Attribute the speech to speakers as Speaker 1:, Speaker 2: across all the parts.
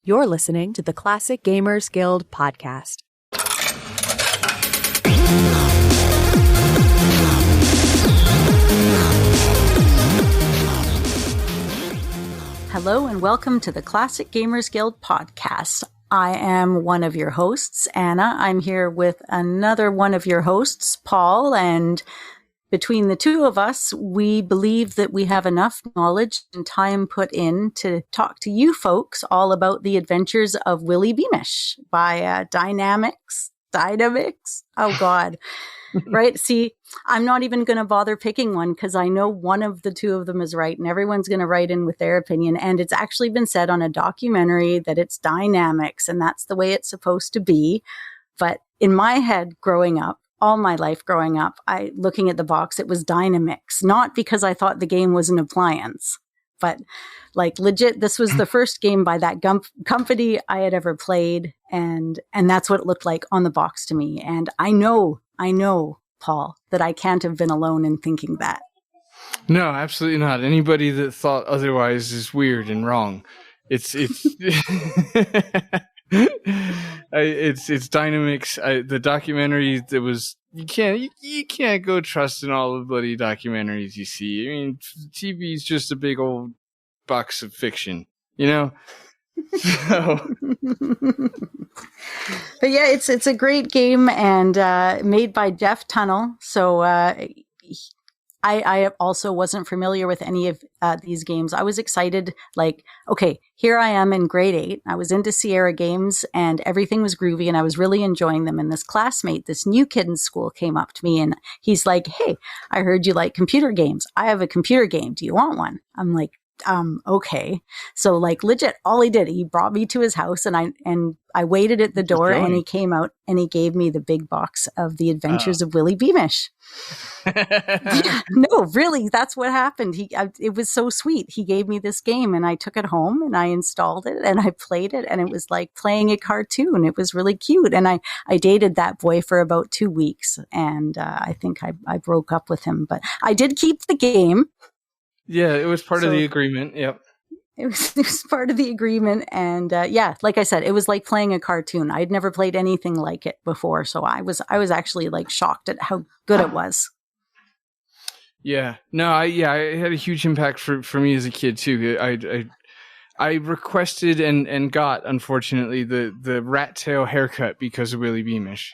Speaker 1: You're listening to the Classic Gamers Guild podcast. Hello and welcome to the Classic Gamers Guild podcast. I am one of your hosts, Anna. I'm here with another one of your hosts, Paul, and between the two of us, we believe that we have enough knowledge and time put in to talk to you folks all about the Adventures of Willy Beamish by Dynamics. Oh, God. Right? See, I'm not even going to bother picking one because I know one of the two of them is right and everyone's going to write in with their opinion. And it's actually been said on a documentary that it's Dynamics and that's the way it's supposed to be. But in my head growing up, all my life growing up, looking at the box, it was Dynamics, not because I thought the game was an appliance, but like legit, this was the first game by that company I had ever played. And that's what it looked like on the box to me. And I know, Paul, that I can't have been alone in thinking that.
Speaker 2: No, absolutely not. Anybody that thought otherwise is weird and wrong. It's it's Dynamics. The documentary that was you can't go trusting all the bloody documentaries you see. I mean, TV is just a big old box of fiction, you know. So.
Speaker 1: But yeah, it's a great game and made by Jeff Tunnell. So I also wasn't familiar with any of these games. I was excited, like, okay, here I am in grade 8. I was into Sierra games and everything was groovy and I was really enjoying them. And this classmate, this new kid in school came up to me and he's like, hey, I heard you like computer games. I have a computer game. Do you want one? I'm like, okay. So like legit, all he did, he brought me to his house and I waited at the door and he came out and he gave me the big box of the Adventures of Willy Beamish. Yeah, no, really, that's what happened. It was so sweet. He gave me this game and I took it home and I installed it and I played it and it was like playing a cartoon. It was really cute. And I dated that boy for about 2 weeks and I think I broke up with him, but I did keep the game.
Speaker 2: Yeah, it was part of the agreement. Yep.
Speaker 1: It was part of the agreement. And yeah, like I said, it was like playing a cartoon. I'd never played anything like it before. So I was actually like shocked at how good it was.
Speaker 2: Yeah. No, it had a huge impact for me as a kid too. I requested and got, unfortunately, the rat tail haircut because of Willy Beamish.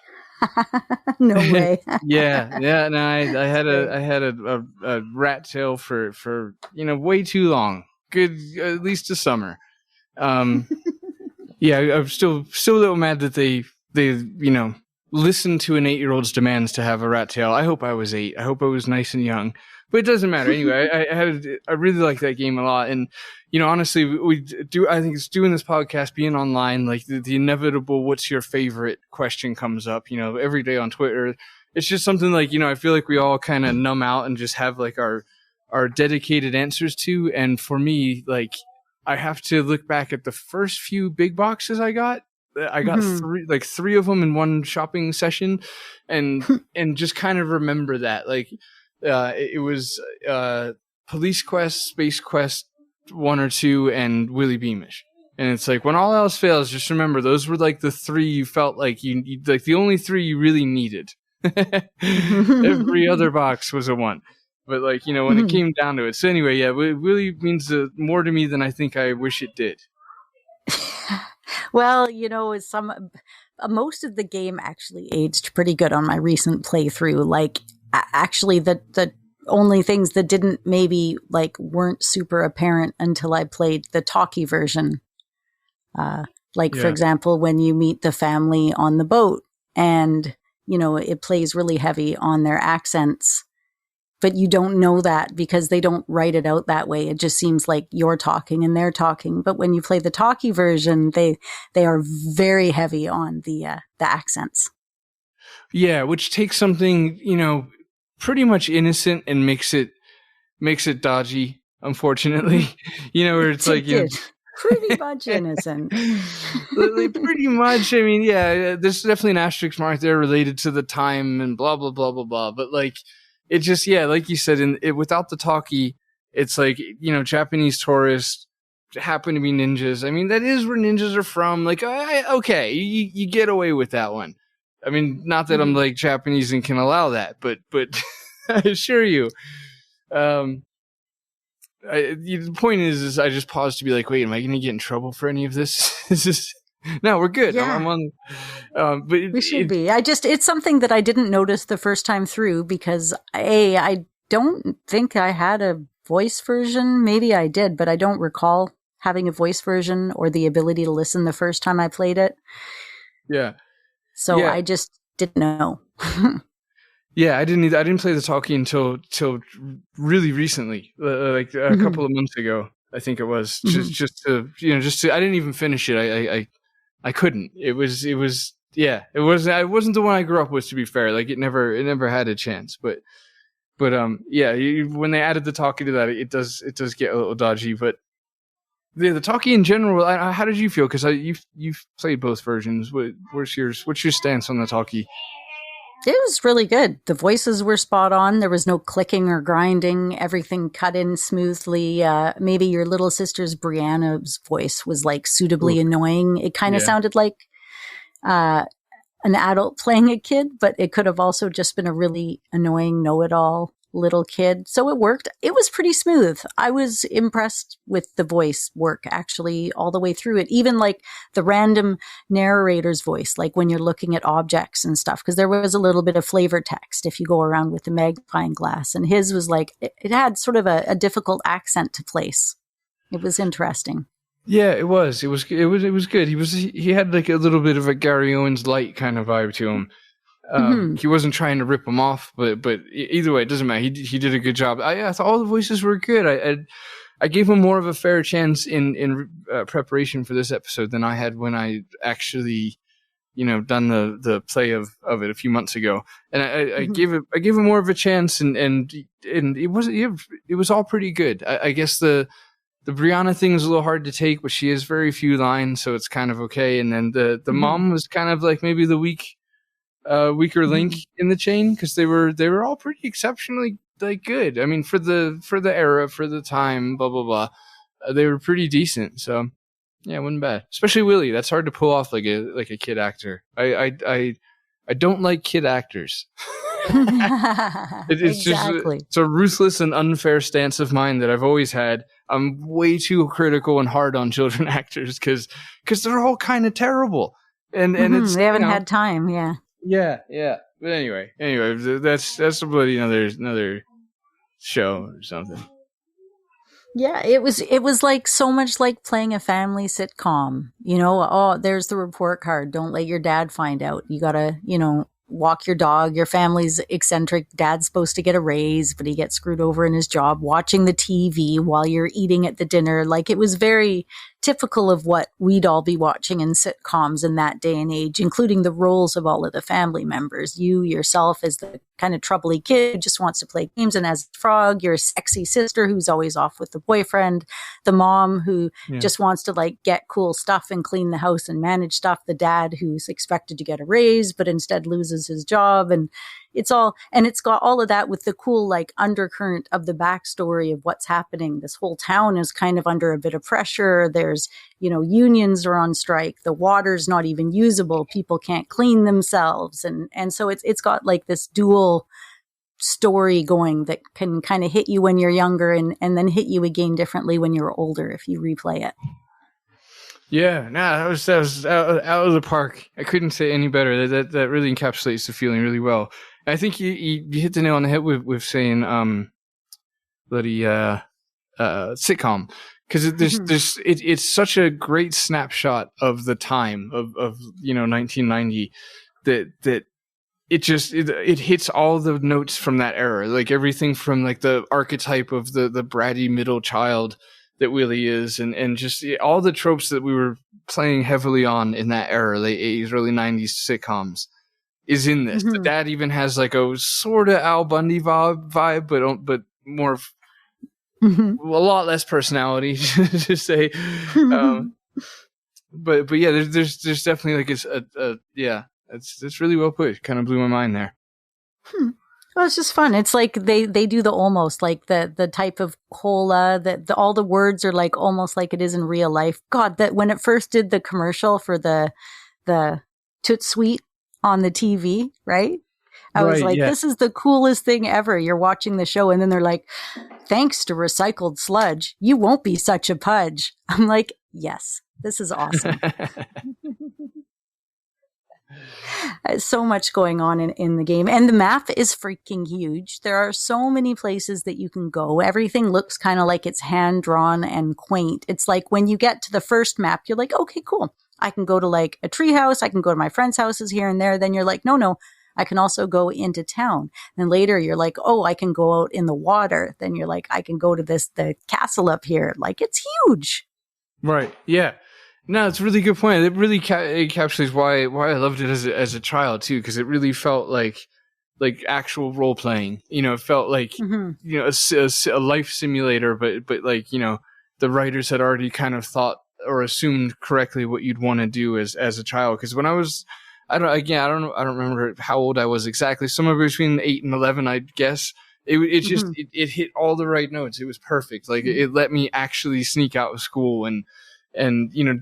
Speaker 1: No way.
Speaker 2: Yeah. No, I had a rat tail for way too long. Good, at least a summer. Yeah, I'm still a little mad that they listened to an 8-year-old's demands to have a rat tail. I hope I was 8. I hope I was nice and young. But it doesn't matter anyway. I really like that game a lot, and honestly, I think it's doing this podcast, being online, like the inevitable "what's your favorite" question comes up. Every day on Twitter. It's just something like I feel like we all kind of numb out and just have like our dedicated answers to. And for me, like I have to look back at the first few big boxes I got. I got three of them in one shopping session, and just kind of remember that like. It was Police Quest, Space Quest 1 or 2, and Willy Beamish. And it's like when all else fails, just remember those were like the 3 you felt like you like the only 3 you really needed. Every other box was a 1. But like when it came down to it. So anyway, yeah, Willy means more to me than I think I wish it did.
Speaker 1: Well, most of the game actually aged pretty good on my recent playthrough. Like. Actually, the only things that didn't maybe like weren't super apparent until I played the talkie version. For example, when you meet the family on the boat and, it plays really heavy on their accents, but you don't know that because they don't write it out that way. It just seems like you're talking and they're talking. But when you play the talkie version, they are very heavy on the accents.
Speaker 2: Yeah, which takes something, pretty much innocent and makes it dodgy, unfortunately. Where it's like
Speaker 1: pretty much innocent.
Speaker 2: Pretty much. I mean, yeah, there's definitely an asterisk mark there related to the time and blah blah blah blah blah. But like, it just like you said, without the talkie, it's like Japanese tourists happen to be ninjas. I mean, that is where ninjas are from. Like, okay, you get away with that one. I mean, not that I'm like Japanese and can allow that, but I assure you, the point is I just paused to be like, wait, am I going to get in trouble for any of this? Is this? No, we're good.
Speaker 1: Yeah.
Speaker 2: I'm on. But
Speaker 1: we should be. It's something that I didn't notice the first time through because I don't think I had a voice version. Maybe I did, but I don't recall having a voice version or the ability to listen the first time I played it.
Speaker 2: Yeah.
Speaker 1: So I just didn't know.
Speaker 2: Yeah, I didn't play the talkie until really recently, like a couple of months ago. I think it was just to I didn't even finish it. I couldn't. It wasn't the one I grew up with, to be fair. Like it never had a chance. But when they added the talkie to that, it does get a little dodgy. But the talkie in general, how did you feel? Because you've played both versions. What's your stance on the talkie?
Speaker 1: It was really good. The voices were spot on. There was no clicking or grinding. Everything cut in smoothly. Maybe your little sister's Brianna's voice was like suitably annoying. It kind of sounded like an adult playing a kid, but it could have also just been a really annoying know-it-all little kid. So it worked. It was pretty smooth. I was impressed with the voice work actually all the way through it. Even like the random narrator's voice, like when you're looking at objects and stuff, because there was a little bit of flavor text if you go around with the magnifying glass. And his was like, it had sort of a difficult accent to place. It was interesting.
Speaker 2: Yeah, it was. It was good. He had like a little bit of a Gary Owens light kind of vibe to him. He wasn't trying to rip them off, but either way, it doesn't matter. He did a good job. I thought all the voices were good. I gave him more of a fair chance in preparation for this episode than I had when I actually, done the play of it a few months ago. And I gave him more of a chance, and it was all pretty good. I guess the Brianna thing is a little hard to take, but she has very few lines, so it's kind of okay. And then the mom was kind of like maybe the weaker link in the chain, because they were all pretty exceptionally like good. I mean, for the era, for the time, blah blah blah, they were pretty decent. So yeah, it wasn't bad. Especially Willy. That's hard to pull off like a kid actor. I don't like kid actors. It's
Speaker 1: exactly.
Speaker 2: Just it's a ruthless and unfair stance of mine that I've always had. I'm way too critical and hard on children actors because they're all kind of terrible, and it's
Speaker 1: they haven't had time.
Speaker 2: Yeah. But anyway, that's probably another show or something.
Speaker 1: Yeah, it was like so much like playing a family sitcom. There's the report card. Don't let your dad find out. You gotta, walk your dog. Your family's eccentric. Dad's supposed to get a raise, but he gets screwed over in his job. Watching the TV while you're eating at the dinner. Like it was very typical of what we'd all be watching in sitcoms in that day and age, including the roles of all of the family members. You yourself as the kind of troubly kid who just wants to play games, and as Frog, your sexy sister who's always off with the boyfriend, the mom who just wants to like get cool stuff and clean the house and manage stuff, the dad who's expected to get a raise but instead loses his job, and it's got all of that with the cool like undercurrent of the backstory of what's happening. This whole town is kind of under a bit of pressure. There's, unions are on strike. The water's not even usable. People can't clean themselves. And so it's got like this dual story going that can kind of hit you when you're younger and then hit you again differently when you're older if you replay it.
Speaker 2: Yeah, that was out of the park. I couldn't say any better. That really encapsulates the feeling really well. I think you hit the nail on the head with saying bloody sitcom, because it's such a great snapshot of the time of 1990 that it hits all the notes from that era, like everything from like the archetype of the bratty middle child that Willy is, and just all the tropes that we were playing heavily on in that era, late 80s, early 90s sitcoms, is in this. The dad even has like a sort of Al Bundy vibe, but more of a lot less personality to say. But yeah, there's definitely like it's really well put. Kind of blew my mind there.
Speaker 1: Well, it's just fun. It's like they do the almost like the type of cola that all the words are like almost like it is in real life. God, that when it first did the commercial for the Toot Sweet on the TV, right? I was
Speaker 2: Right,
Speaker 1: like,
Speaker 2: yeah.
Speaker 1: this is the coolest thing ever. You're watching the show, and then they're like, thanks to recycled sludge, you won't be such a pudge. I'm like, yes, this is awesome. So much going on in the game. And the map is freaking huge. There are so many places that you can go. Everything looks kind of like it's hand-drawn and quaint. It's like when you get to the first map, you're like, okay, cool. I can go to like a tree house. I can go to my friend's houses here and there. Then you're like, no, I can also go into town. Then later you're like, oh, I can go out in the water. Then you're like, I can go to the castle up here. Like, it's huge.
Speaker 2: Right. Yeah. No, it's a really good point. It really encapsulates why I loved it as a child too, because it really felt like actual role playing. You know, it felt like a life simulator, but like, you know, the writers had already kind of thought or assumed correctly what you'd want to do as a child. Because when I was, I don't remember how old I was exactly. Somewhere between 8 and 11, I'd guess. It just it hit all the right notes. It was perfect. Like it let me actually sneak out of school and you know,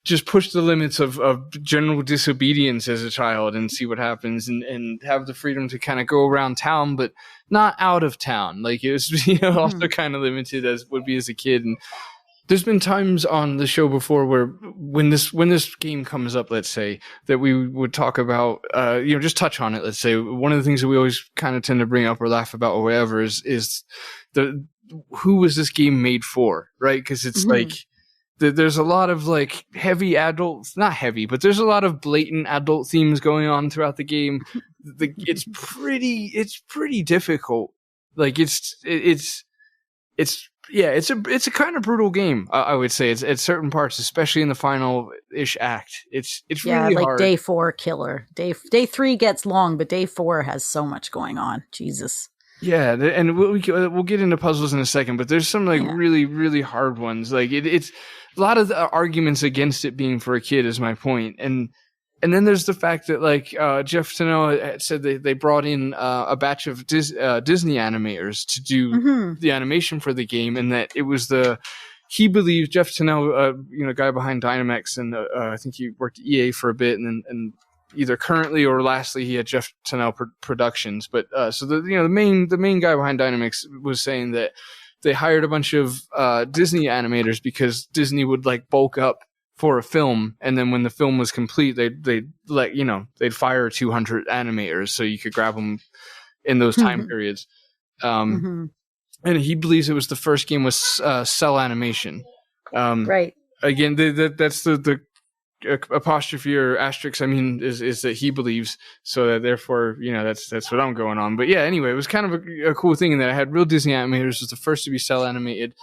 Speaker 2: just push the limits of general disobedience as a child and see what happens, and have the freedom to kind of go around town, but not out of town. Like it was, you know, also kind of limited as would be as a kid. And there's been times on the show before where when this game comes up, let's say, that we would talk about, you know, just touch on it. Let's say one of the things that we always kind of tend to bring up or laugh about or whatever is who was this game made for, right? Because it's like, there's a lot of like heavy adult, not heavy, but there's a lot of blatant adult themes going on throughout the game. It's pretty difficult. Like it's a kind of brutal game. I would say it's at certain parts, especially in the final-ish act. It's really
Speaker 1: like
Speaker 2: hard.
Speaker 1: day 4 killer. Day 3 gets long, but day 4 has so much going on. Jesus.
Speaker 2: Yeah, and we'll get into puzzles in a second, but there's some like really, really hard ones. Like it's a lot of the arguments against it being for a kid is my point. And then there's the fact that like Jeff Tanoa said they brought in a batch of Disney animators to do the animation for the game, and that it was he believes Jeff Tanoa, you know, guy behind Dynamax, and I think he worked at EA for a bit, and either currently or lastly he had Jeff Tanoa Productions. But so the main guy behind Dynamax was saying that they hired a bunch of Disney animators because Disney would like bulk up for a film, and then when the film was complete, they'd fire 200 animators so you could grab them in those time periods. And he believes it was the first game with cell animation.
Speaker 1: Right.
Speaker 2: Again, that's the apostrophe or asterisk, I mean, is that he believes, so that therefore, you know, that's what I'm going on. But yeah, anyway, it was kind of a cool thing in that I had real Disney animators, was the first to be cell animated.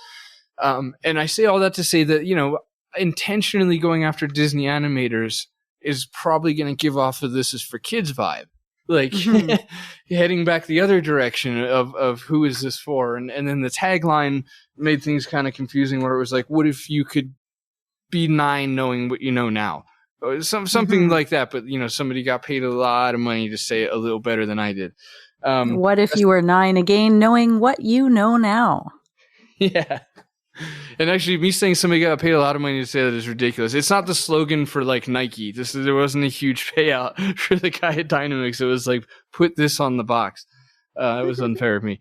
Speaker 2: And I say all that to say that, you know, intentionally going after Disney animators is probably going to give off of this is for kids vibe. Like heading back the other direction of who is this for? And then the tagline made things kind of confusing, where it was like, what if you could be 9 knowing what you know now? Something like that. But, you know, somebody got paid a lot of money to say it a little better than I did.
Speaker 1: What if you were 9 again, knowing what you know now?
Speaker 2: Yeah. And actually, me saying somebody got paid a lot of money to say that is ridiculous. It's not the slogan for like Nike. There wasn't a huge payout for the guy at Dynamax. It was like, put this on the box. It was unfair of me.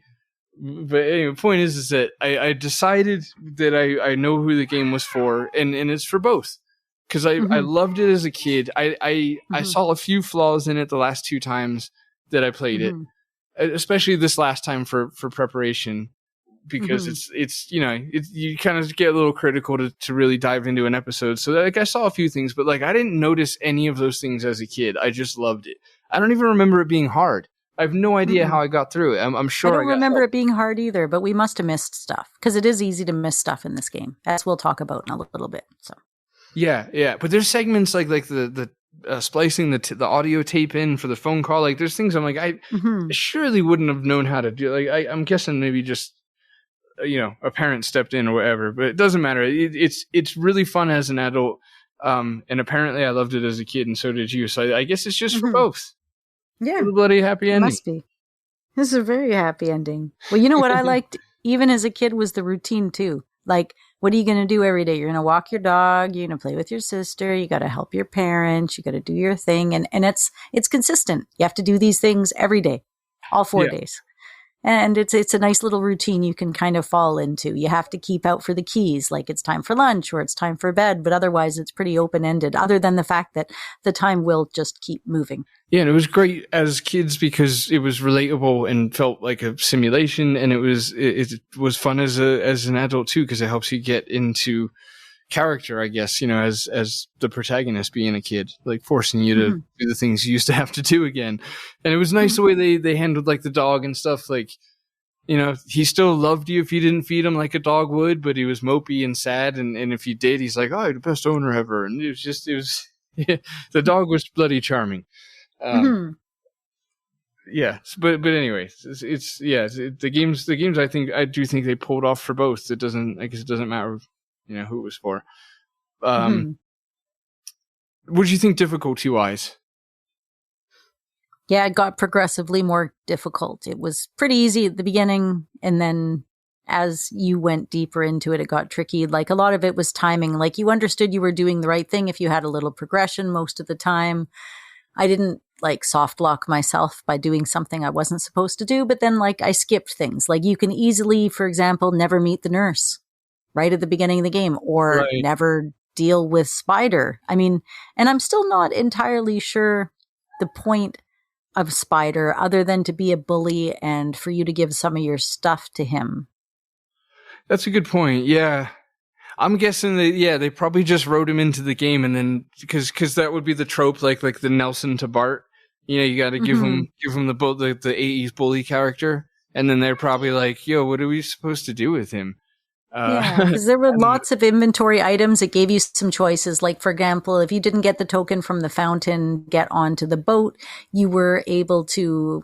Speaker 2: But anyway, the point is that I decided that I know who the game was for, and it's for both. Because I loved it as a kid. I saw a few flaws in it the last 2 times that I played it, especially this last time for preparation. Because it's you know, you kind of get a little critical to really dive into an episode. So like I saw a few things, but like I didn't notice any of those things as a kid. I just loved it. I don't even remember it being hard. I have no idea how I got through it. I'm sure
Speaker 1: I don't remember it being hard either, but we must have missed stuff, because it is easy to miss stuff in this game, as we'll talk about in a little bit. So
Speaker 2: yeah. But there's segments like the splicing the audio tape in for the phone call. Like there's things I'm like I surely wouldn't have known how to do. Like I'm guessing maybe just, you know, a parent stepped in or whatever, but it doesn't matter. It's really fun as an adult, and apparently I loved it as a kid, and so did you. So I guess it's just for both.
Speaker 1: Yeah,
Speaker 2: a bloody happy ending.
Speaker 1: Must be. This is a very happy ending. Well, you know what I liked even as a kid was the routine too. Like, what are you going to do every day? You're going to walk your dog. You're going to play with your sister. You got to help your parents. You got to do your thing. And it's consistent. You have to do these things every day, all 4 days. And it's a nice little routine you can kind of fall into. You have to keep out for the keys, like it's time for lunch or it's time for bed, but otherwise it's pretty open-ended, other than the fact that the time will just keep moving.
Speaker 2: Yeah, and it was great as kids because it was relatable and felt like a simulation, and it was fun as an adult too because it helps you get into character, I guess, as the protagonist being a kid, like forcing you to do the things you used to have to do again. And it was nice the way they handled like the dog and stuff. Like, he still loved you if you didn't feed him like a dog would, but he was mopey and sad. And if you did, he's like, oh, you're the best owner ever. And the dog was bloody charming. Yeah, but anyway, the games. I do think they pulled off for both. I guess it doesn't matter, who it was for. What did you think difficulty wise?
Speaker 1: Yeah, it got progressively more difficult. It was pretty easy at the beginning, and then as you went deeper into it, it got tricky. Like, a lot of it was timing. Like, you understood you were doing the right thing if you had a little progression most of the time. I didn't soft lock myself by doing something I wasn't supposed to do, but then I skipped things. Like, you can easily, for example, never meet the nurse right at the beginning of the game, or never deal with Spider. I mean, and I'm still not entirely sure the point of Spider other than to be a bully and for you to give some of your stuff to him.
Speaker 2: That's a good point. Yeah. I'm guessing that, they probably just wrote him into the game, and then because that would be the trope, like the Nelson to Bart. You got to give him the 80s bully character, and then they're probably like, yo, what are we supposed to do with him?
Speaker 1: Because there were lots of inventory items. It gave you some choices. Like, for example, if you didn't get the token from the fountain, get onto the boat, you were able to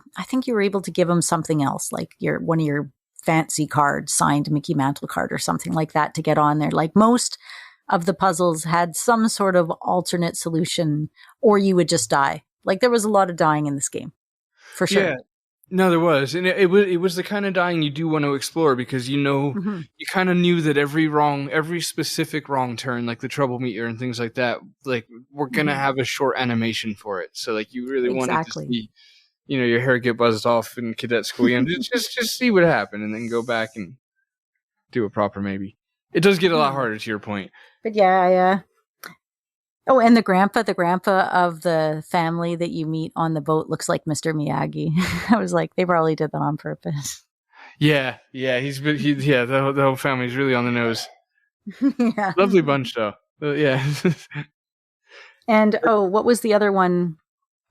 Speaker 1: give him something else, like one of your fancy cards, signed Mickey Mantle card or something like that to get on there. Like, most of the puzzles had some sort of alternate solution, or you would just die. Like, there was a lot of dying in this game, for sure.
Speaker 2: Yeah. No, there was, and it was the kind of dying you do want to explore because you kind of knew that every specific wrong turn, like the trouble meter and things like that, like we're gonna have a short animation for it. So like you really wanted to see, your hair get buzzed off in cadet school, and just see what happened, and then go back and do it proper. Maybe it does get a lot harder, to your point.
Speaker 1: But yeah. Oh, and the grandpa of the family that you meet on the boat looks like Mr. Miyagi. I was like, they probably did that on purpose.
Speaker 2: Yeah, the whole family's really on the nose.
Speaker 1: Yeah.
Speaker 2: Lovely bunch, though. Yeah.
Speaker 1: And what was the other one?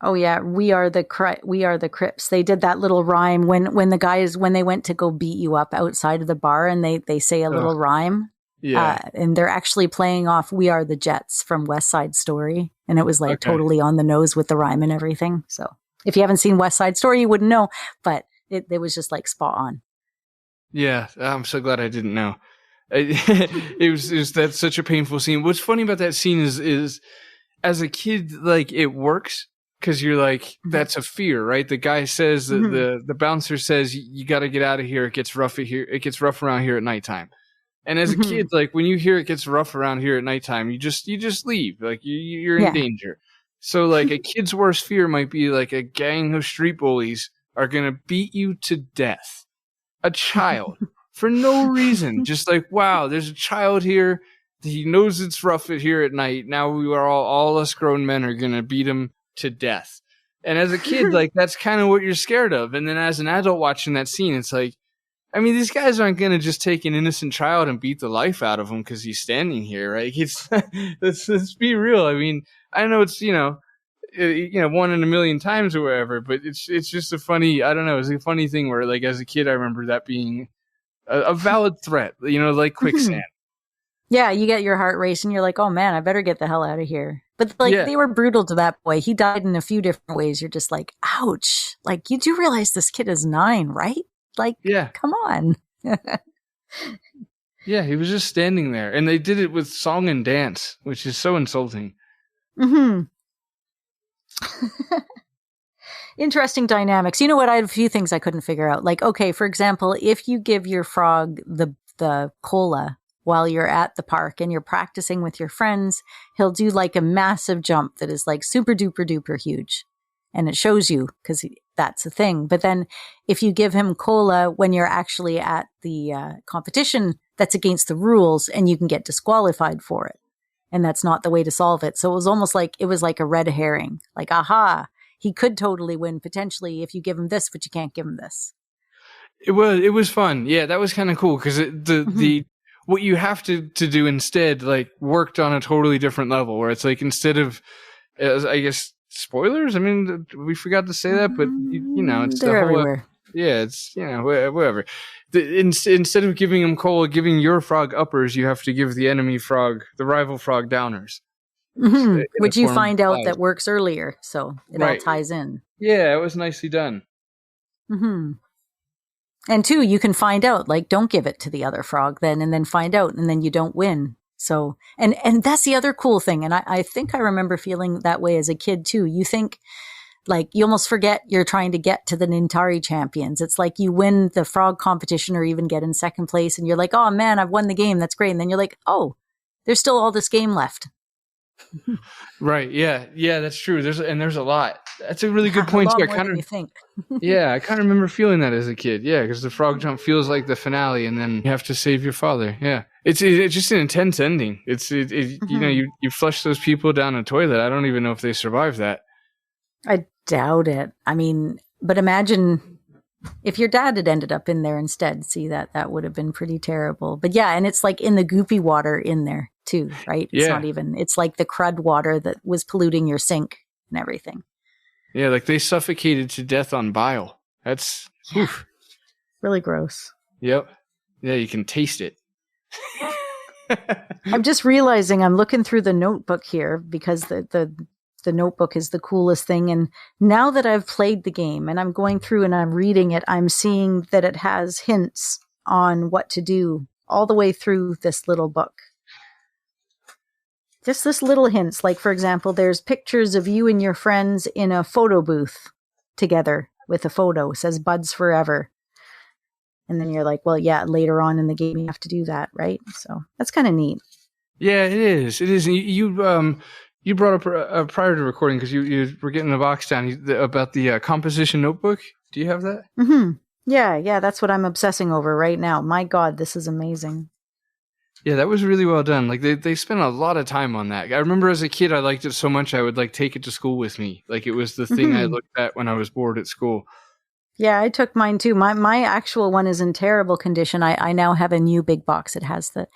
Speaker 1: Oh yeah, we are the Crips. They did that little rhyme when the guys, when they went to go beat you up outside of the bar, and they say a little rhyme.
Speaker 2: Yeah.
Speaker 1: And they're actually playing off We Are the Jets from West Side Story. And it was totally on the nose with the rhyme and everything. So if you haven't seen West Side Story, you wouldn't know, but it was just spot on.
Speaker 2: Yeah. I'm so glad I didn't know. That's such a painful scene. What's funny about that scene is as a kid, it works because you're like, that's a fear, right? The guy says, the bouncer says, you got to get out of here. It gets rough here. It gets rough around here at nighttime. And as a kid, when you hear it gets rough around here at nighttime, you just leave. Like you're in danger. So a kid's worst fear might be a gang of street bullies are gonna beat you to death. A child for no reason, just wow, there's a child here. He knows it's rough here at night. Now we are all us grown men are gonna beat him to death. And as a kid, that's kind of what you're scared of. And then as an adult watching that scene, it's I mean, these guys aren't going to just take an innocent child and beat the life out of him because he's standing here, right? Let's be real. I mean, I know it's, 1 in a million times or whatever, but it's just a funny, I don't know, it's a funny thing where as a kid, I remember that being a valid threat, like quicksand.
Speaker 1: Yeah, you get your heart racing. You're like, oh man, I better get the hell out of here. But they were brutal to that boy. He died in a few different ways. You're just like, ouch. You do realize this kid is 9, right? Come on.
Speaker 2: Yeah, he was just standing there. And they did it with song and dance, which is so insulting.
Speaker 1: Interesting dynamics. You know what? I had a few things I couldn't figure out. Like, okay, for example, if you give your frog the cola while you're at the park and you're practicing with your friends, he'll do like a massive jump that is like super duper duper huge. And it shows you because that's the thing. But then if you give him cola when you're actually at the competition, that's against the rules and you can get disqualified for it. And that's not the way to solve it. So it was almost like it was like a red herring. Like, aha, he could totally win potentially if you give him this, but you can't give him this.
Speaker 2: It was fun. Yeah, that was kind of cool because the what you have to do instead like worked on a totally different level where it's like instead of I guess spoilers. I mean, we forgot to say that, but you know, it's
Speaker 1: they're everywhere.
Speaker 2: It's whatever. Instead of giving him cola, giving your frog uppers, you have to give the enemy frog, the rival frog, downers.
Speaker 1: Which you find out that works earlier, so it all ties in.
Speaker 2: Yeah, it was nicely done.
Speaker 1: Mm-hmm. And two, you can find out, like, don't give it to the other frog then, and then find out, and then you don't win. So, and that's the other cool thing. And I think I remember feeling that way as a kid too. You think, like, you almost forget you're trying to get to the Nintari champions. It's like you win the frog competition or even get in second place and you're like, oh man, I've won the game. That's great. And then you're like, oh, there's still all this game left.
Speaker 2: Right. Yeah. Yeah, that's true. There's a lot. That's a really good point.
Speaker 1: A lot more than you think.
Speaker 2: Yeah, I kind of remember feeling that as a kid. Yeah, because the frog jump feels like the finale, and then you have to save your father. Yeah, it's just an intense ending. You know, you flush those people down a toilet. I don't even know if they survive that. I
Speaker 1: doubt it. I mean, but imagine if your dad had ended up in there instead. See, that would have been pretty terrible. But yeah, and it's like in the goopy water in there too, right? It's not even, it's like the crud water that was polluting your sink and everything.
Speaker 2: Yeah, like they suffocated to death on bile. That's
Speaker 1: really gross.
Speaker 2: Yep. Yeah, you can taste it.
Speaker 1: I'm just realizing I'm looking through the notebook here because the notebook is the coolest thing. And now that I've played the game and I'm going through and I'm reading it, I'm seeing that it has hints on what to do all the way through this little book. Just this little hints. Like, for example, there's pictures of you and your friends in a photo booth together with a photo. It says Buds Forever. And then you're like, well, yeah, later on in the game you have to do that, right? So that's kind of neat.
Speaker 2: Yeah, it is. It is. You brought up prior to recording because you were getting the box down about the composition notebook. Do you have that?
Speaker 1: Mm-hmm. Yeah, that's what I'm obsessing over right now. My God, this is amazing.
Speaker 2: Yeah, that was really well done. Like they spent a lot of time on that. I remember as a kid, I liked it so much I would like take it to school with me. Like it was the thing I looked at when I was bored at school.
Speaker 1: Yeah, I took mine too. My actual one is in terrible condition. I now have a new big box. It has the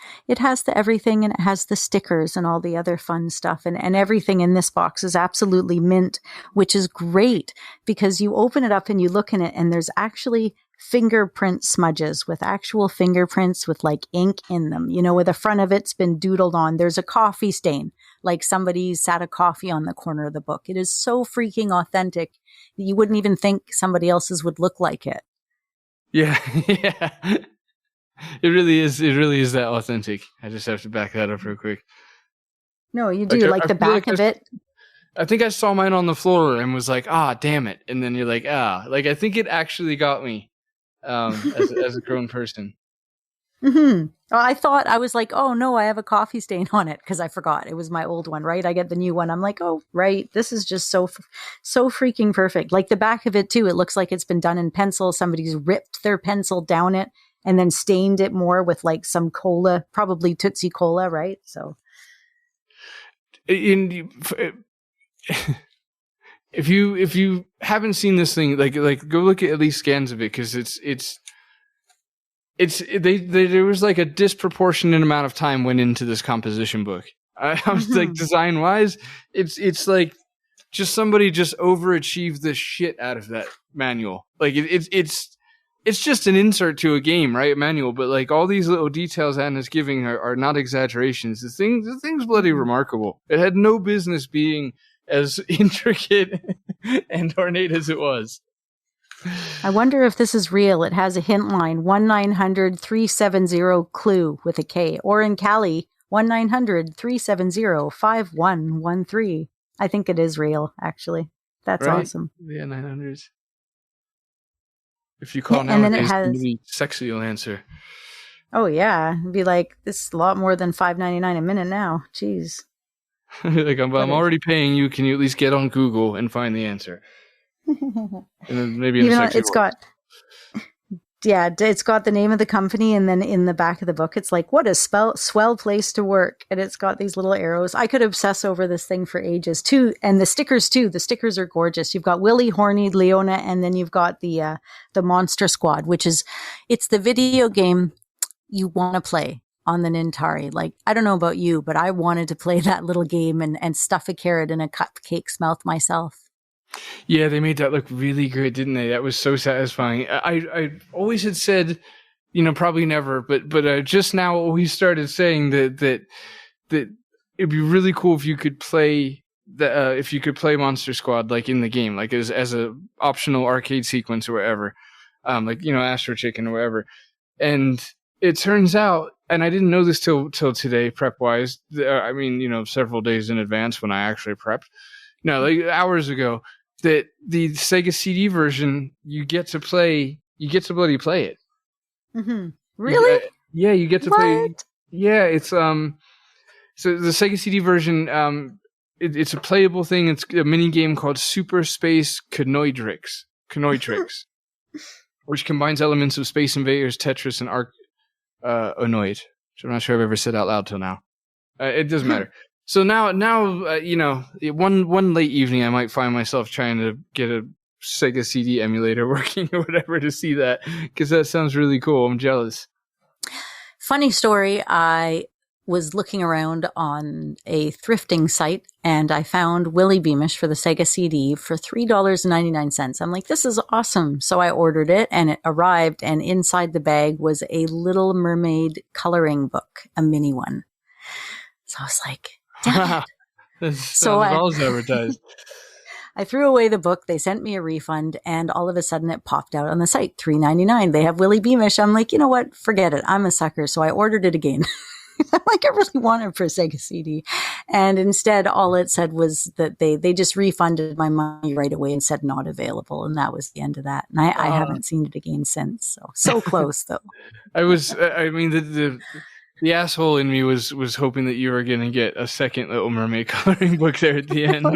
Speaker 1: everything, and it has the stickers and all the other fun stuff. And everything in this box is absolutely mint, which is great because you open it up and you look in it and there's actually fingerprint smudges with actual fingerprints with like ink in them, you know, where the front of it's been doodled on. There's a coffee stain, like somebody sat a coffee on the corner of the book. It is so freaking authentic that you wouldn't even think somebody else's would look like it.
Speaker 2: Yeah. Yeah. It really is that authentic. I just have to back that up real quick.
Speaker 1: No, you do. Like the back of it.
Speaker 2: I think I saw mine on the floor and was like, damn it. And then you're like, like I think it actually got me. As a grown person.
Speaker 1: Mm-hmm. I was like, oh no, I have a coffee stain on it because I forgot. It was my old one, right? I get the new one. I'm like, oh, right. This is just so freaking perfect. Like the back of it too. It looks like it's been done in pencil. Somebody's ripped their pencil down it and then stained it more with like some cola, probably Tootsie Cola, right? So. If
Speaker 2: you haven't seen this thing, like go look at least scans of it because there was like a disproportionate amount of time went into this composition book. I was like, design wise, it's like just somebody just overachieved the shit out of that manual. Like it's just an insert to a game, right? Manual, but like all these little details Anna's giving are not exaggerations. The thing's bloody remarkable. It had no business being as intricate and ornate as it was.
Speaker 1: I wonder if this is real. It has a hint line, 1-900-370-CLUE with a K, or in Cali, 1-900-370-5113. I think it is real, actually. That's
Speaker 2: right?
Speaker 1: awesome.
Speaker 2: Yeah, 900s. If you call
Speaker 1: And then it
Speaker 2: nowadays,
Speaker 1: has,
Speaker 2: maybe sexy will answer.
Speaker 1: oh yeah, it'd be like, this is a lot more than $5.99 a minute now. Jeez.
Speaker 2: Like, I'm already paying you. Can you at least get on Google and find the answer? And then maybe in a sexy voice.
Speaker 1: It's got the name of the company, and then in the back of the book, it's like, what a swell place to work. And it's got these little arrows. I could obsess over this thing for ages too. And the stickers too. The stickers are gorgeous. You've got Willy, Horny, Leona, and then you've got the Monster Squad, it's the video game you want to play on the Nintari. Like, I don't know about you, but I wanted to play that little game and stuff a carrot in a cupcake's mouth myself.
Speaker 2: Yeah, they made that look really good, didn't they? That was so satisfying. I always had said, probably never, but just now always started saying that it'd be really cool if you could play Monster Squad like in the game, like as a optional arcade sequence or whatever, Astro Chicken or whatever. And it turns out, and I didn't know this till today, prep wise. Several days in advance when I actually prepped. No, like hours ago. That the Sega CD version, you get to bloody play it.
Speaker 1: Mm-hmm. Really?
Speaker 2: Yeah, you get to play. Yeah, it's so the Sega CD version, it's a playable thing. It's a mini game called Super Space Canoidrix, which combines elements of Space Invaders, Tetris, and Onoid, which I'm not sure I've ever said out loud till now. It doesn't matter. So now, one late evening, I might find myself trying to get a Sega CD emulator working or whatever to see that, because that sounds really cool. I'm jealous.
Speaker 1: Funny story. I was looking around on a thrifting site and I found Willy Beamish for the Sega CD for $3.99. I'm like, this is awesome. So I ordered it and it arrived, and inside the bag was a Little Mermaid coloring book, a mini one. So I was like, damn it.
Speaker 2: So I was advertised.
Speaker 1: I threw away the book. They sent me a refund, and all of a sudden it popped out on the site, $3.99. They have Willy Beamish. I'm like, you know what? Forget it. I'm a sucker. So I ordered it again. I'm like, I really want it for Sega CD. And instead, all it said was that they just refunded my money right away and said not available. And that was the end of that. And I haven't seen it again since. So close, though.
Speaker 2: The asshole in me was hoping that you were going to get a second Little Mermaid coloring book there at the end.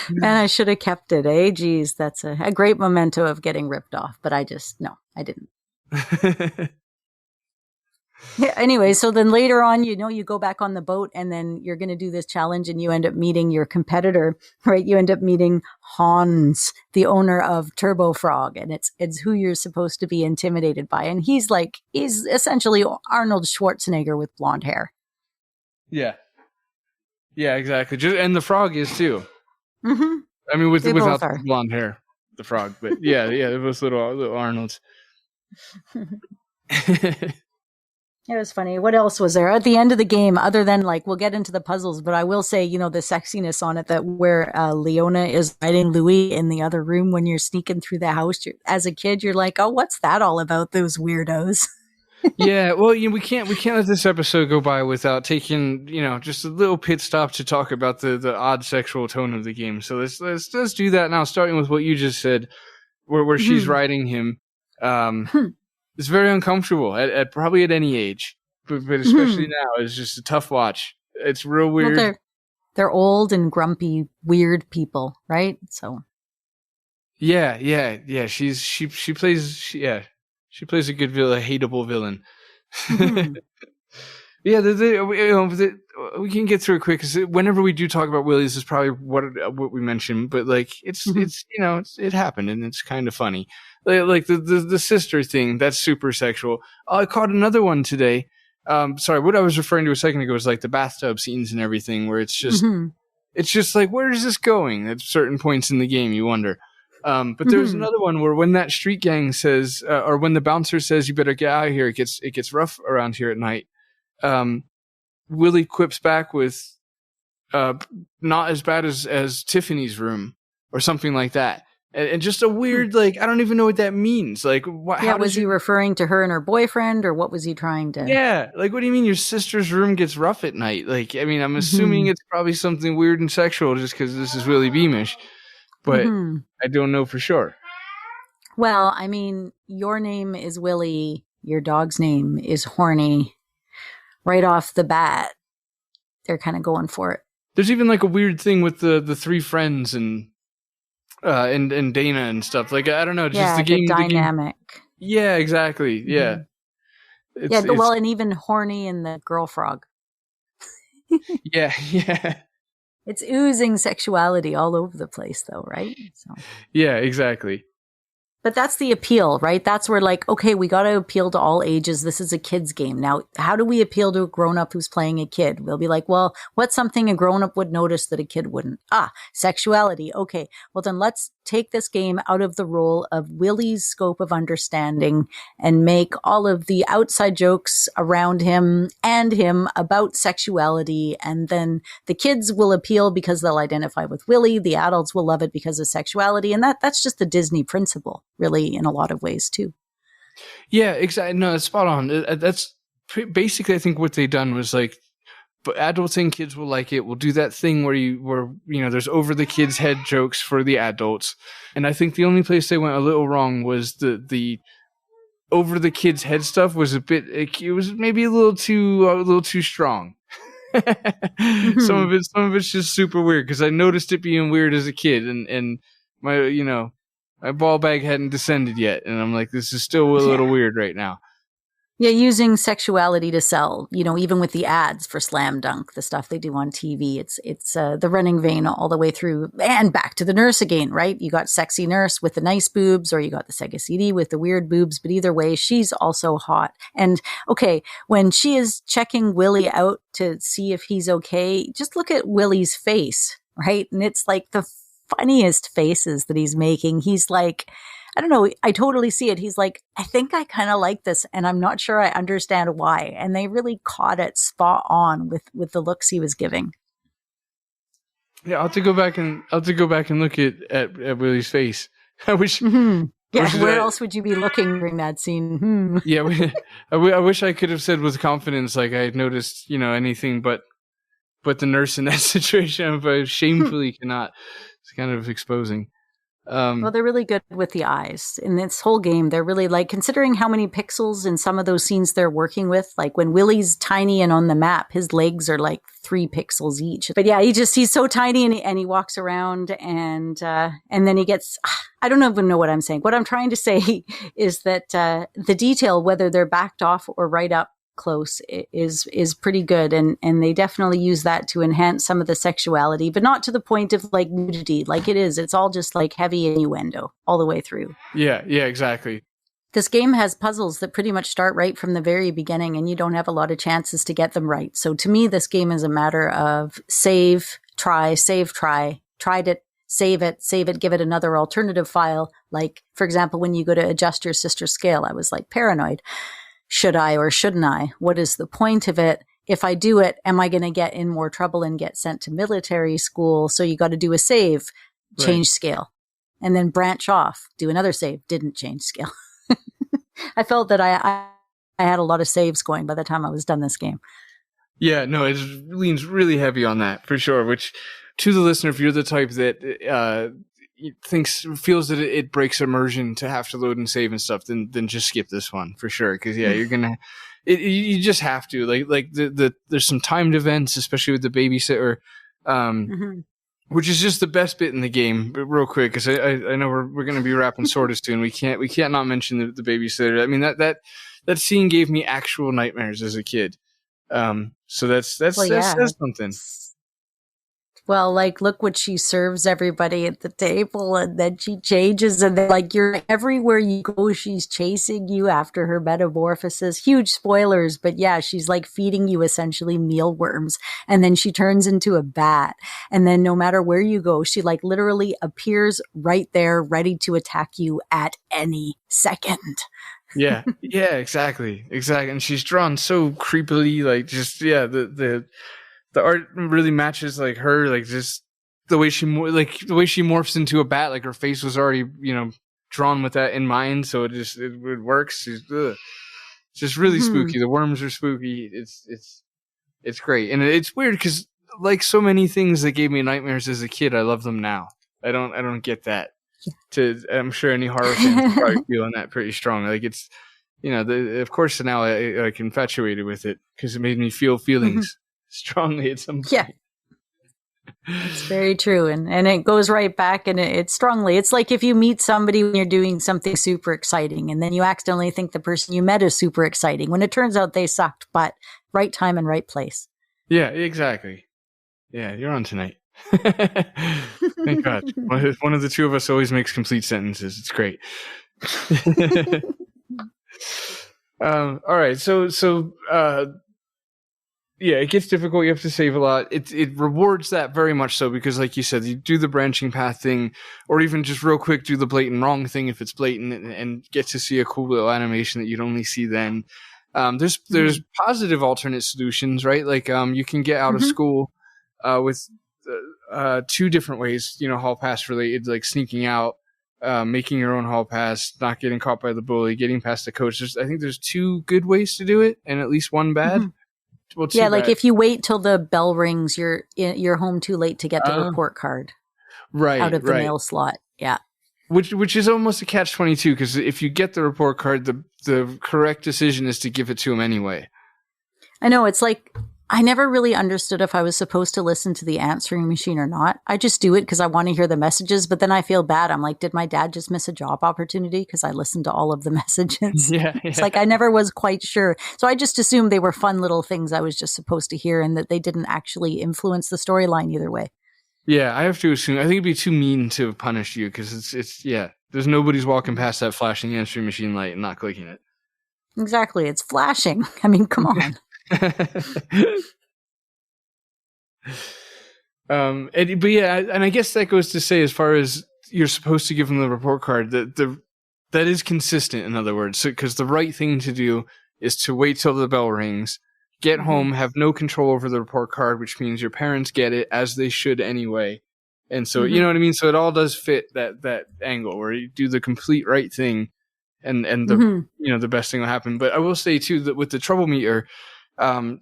Speaker 1: And I should have kept it, eh? Geez, that's a great memento of getting ripped off. But I didn't. Yeah, anyway, so then later on, you go back on the boat and then you're going to do this challenge and you end up meeting your competitor, right? You end up meeting Hans, the owner of Turbo Frog, and it's who you're supposed to be intimidated by. And he's essentially Arnold Schwarzenegger with blonde hair.
Speaker 2: Yeah. Yeah, exactly. And the frog is too.
Speaker 1: Mm-hmm.
Speaker 2: I mean, without the blonde hair, the frog, but yeah, it was little Arnolds.
Speaker 1: It was funny. What else was there at the end of the game other than, like, we'll get into the puzzles, but I will say, the sexiness on it, that where Leona is riding Louis in the other room when you're sneaking through the house. As a kid, you're like, oh, what's that all about? Those weirdos.
Speaker 2: Yeah, well, we can't let this episode go by without taking, just a little pit stop to talk about the odd sexual tone of the game. So let's do that now, starting with what you just said, where she's riding him. It's very uncomfortable probably at any age, but especially now, it's just a tough watch. It's real weird.
Speaker 1: Well, they're old and grumpy, weird people, right? So.
Speaker 2: Yeah. She plays a good villain, a hateable villain. Mm-hmm. Yeah, we can get through it quick, because whenever we do talk about Willy's, is probably what we mentioned, but like it happened and it's kind of funny. Like the sister thing, that's super sexual. I caught another one today. Sorry, what I was referring to a second ago was like the bathtub scenes and everything, where it's just like, where is this going? At certain points in the game, you wonder. But there's another one where when that street gang says, or when the bouncer says, you better get out of here, it gets rough around here at night. Willy quips back with, not as bad as Tiffany's room or something like that. And just a weird, like, I don't even know what that means. Like,
Speaker 1: how was he referring to her and her boyfriend, or what was he trying to?
Speaker 2: Yeah, like, what do you mean your sister's room gets rough at night? Like, I mean, I'm assuming it's probably something weird and sexual just because this is Willy Beamish, but I don't know for sure.
Speaker 1: Well, I mean, your name is Willy, your dog's name is Horny. Right off the bat, they're kind of going for it.
Speaker 2: There's even like a weird thing with the three friends and Dana and stuff. Like, I don't know, just the game
Speaker 1: dynamic.
Speaker 2: Yeah, exactly. Yeah.
Speaker 1: Well, and even Horny and the girl frog.
Speaker 2: Yeah.
Speaker 1: It's oozing sexuality all over the place, though, right? So.
Speaker 2: Yeah, exactly.
Speaker 1: But that's the appeal, right? That's where, like, okay, we got to appeal to all ages. This is a kid's game. Now, how do we appeal to a grown-up who's playing a kid? We'll be like, well, what's something a grown-up would notice that a kid wouldn't? Sexuality. Okay, well, then let's take this game out of the role of Willy's scope of understanding and make all of the outside jokes around him and him about sexuality. And then the kids will appeal because they'll identify with Willy. The adults will love it because of sexuality. And that's just the Disney principle, really, in a lot of ways too.
Speaker 2: Yeah, exactly. No, it's spot on. That's basically, I think what they done was like, but adults and kids will like it. We'll do that thing where there's over the kids' head jokes for the adults. And I think the only place they went a little wrong was the over the kids' head stuff was it was maybe a little too strong. Some of it's just super weird because I noticed it being weird as a kid, and my ball bag hadn't descended yet, and I'm like, this is still a little weird right now.
Speaker 1: Yeah, using sexuality to sell, even with the ads for Slam Dunk, the stuff they do on TV, it's the running vein all the way through. And back to the nurse again, right? You got sexy nurse with the nice boobs, or you got the Sega CD with the weird boobs, but either way, she's also hot. And okay, when she is checking Willy out to see if he's okay, just look at Willy's face, right? And it's like the funniest faces that he's making. He's like, I don't know, I totally see it. He's like, I think I kind of like this, and I'm not sure I understand why. And they really caught it spot on with the looks he was giving.
Speaker 2: Yeah, I'll have to go back and look at Willy's face. I wish.
Speaker 1: Yeah, where else would you be looking during that scene?
Speaker 2: Yeah, I wish I could have said with confidence, like I had noticed, anything but the nurse in that situation, but I shamefully cannot. It's kind of exposing.
Speaker 1: Well, they're really good with the eyes. In this whole game, they're really like, considering how many pixels in some of those scenes they're working with, like when Willy's tiny and on the map, his legs are like 3 pixels each. But yeah, he's so tiny and he walks around and then he gets, I don't even know what I'm saying. What I'm trying to say is that the detail, whether they're backed off or right up close, is pretty good, and they definitely use that to enhance some of the sexuality, but not to the point of like nudity. Like it's all just like heavy innuendo all the way through. Yeah,
Speaker 2: exactly.
Speaker 1: This game has puzzles that pretty much start right from the very beginning, and you don't have a lot of chances to get them right. So to me, this game is a matter of save, try, tried it, save it, give it another alternative file. Like, for example, when you go to adjust your sister's scale, I was like paranoid. Should I or shouldn't I? What is the point of it? If I do it, am I going to get in more trouble and get sent to military school? So you got to do a save, change scale, and then branch off, do another save, didn't change scale. I felt that I had a lot of saves going by the time I was done this game.
Speaker 2: Yeah, no, it leans really heavy on that for sure, which to the listener, if you're the type that feels that it breaks immersion to have to load and save and stuff, then just skip this one for sure. Because you're gonna, you just have to like there's some timed events, especially with the babysitter, which is just the best bit in the game. But real quick, because I know we're gonna be wrapping sort of soon. We can't not mention the babysitter. I mean that scene gave me actual nightmares as a kid. So that's says something.
Speaker 1: Well, like, look what she serves everybody at the table, and then she changes, and then, like, you're everywhere you go, she's chasing you after her metamorphosis. Huge spoilers, but yeah, she's like feeding you essentially mealworms, and then she turns into a bat, and then no matter where you go, she like literally appears right there, ready to attack you at any second.
Speaker 2: Yeah, exactly, and she's drawn so creepily, like just the art really matches like her, like just the way she morphs into a bat, like her face was already, drawn with that in mind. So it works. It's just really spooky. The worms are spooky. It's great. And it's weird because like so many things that gave me nightmares as a kid, I love them now. I don't get that. I'm sure any horror fans are probably feeling that pretty strong. Like it's, of course now I like infatuated with it because it made me feel feelings strongly at some point.
Speaker 1: Yeah. It's very true. And it goes right back and it's strongly. It's like if you meet somebody when you're doing something super exciting and then you accidentally think the person you met is super exciting when it turns out they sucked, but right time and right place.
Speaker 2: Yeah, exactly. Yeah, you're on tonight. Thank God. One of the two of us always makes complete sentences. It's great. All right. So yeah, it gets difficult. You have to save a lot. It rewards that very much so because, like you said, you do the branching path thing, or even just real quick do the blatant wrong thing if it's blatant, and get to see a cool little animation that you'd only see then. There's positive alternate solutions, right? Like you can get out of school with two different ways, hall pass related, like sneaking out, making your own hall pass, not getting caught by the bully, getting past the coach. I think there's two good ways to do it, and at least one bad. Well,
Speaker 1: yeah, like if you wait till the bell rings, you're home too late to get the report card out of the mail slot. Yeah,
Speaker 2: which is almost a catch-22 because if you get the report card, the correct decision is to give it to him anyway.
Speaker 1: I know, it's like I never really understood if I was supposed to listen to the answering machine or not. I just do it because I want to hear the messages, but then I feel bad. I'm like, did my dad just miss a job opportunity because I listened to all of the messages?
Speaker 2: Yeah.
Speaker 1: It's like I never was quite sure. So I just assumed they were fun little things I was just supposed to hear and that they didn't actually influence the storyline either way.
Speaker 2: Yeah, I have to assume. I think it'd be too mean to punish you because it's there's nobody's walking past that flashing answering machine light and not clicking it.
Speaker 1: Exactly. It's flashing. I mean, come on.
Speaker 2: But yeah, and I guess that goes to say, as far as you're supposed to give them the report card, that is consistent. In other words, because the right thing to do is to wait till the bell rings, get home, have no control over the report card, which means your parents get it as they should anyway. And so, you know what I mean? So it all does fit that angle where you do the complete right thing and the, the best thing will happen. But I will say too, that with the trouble meter, so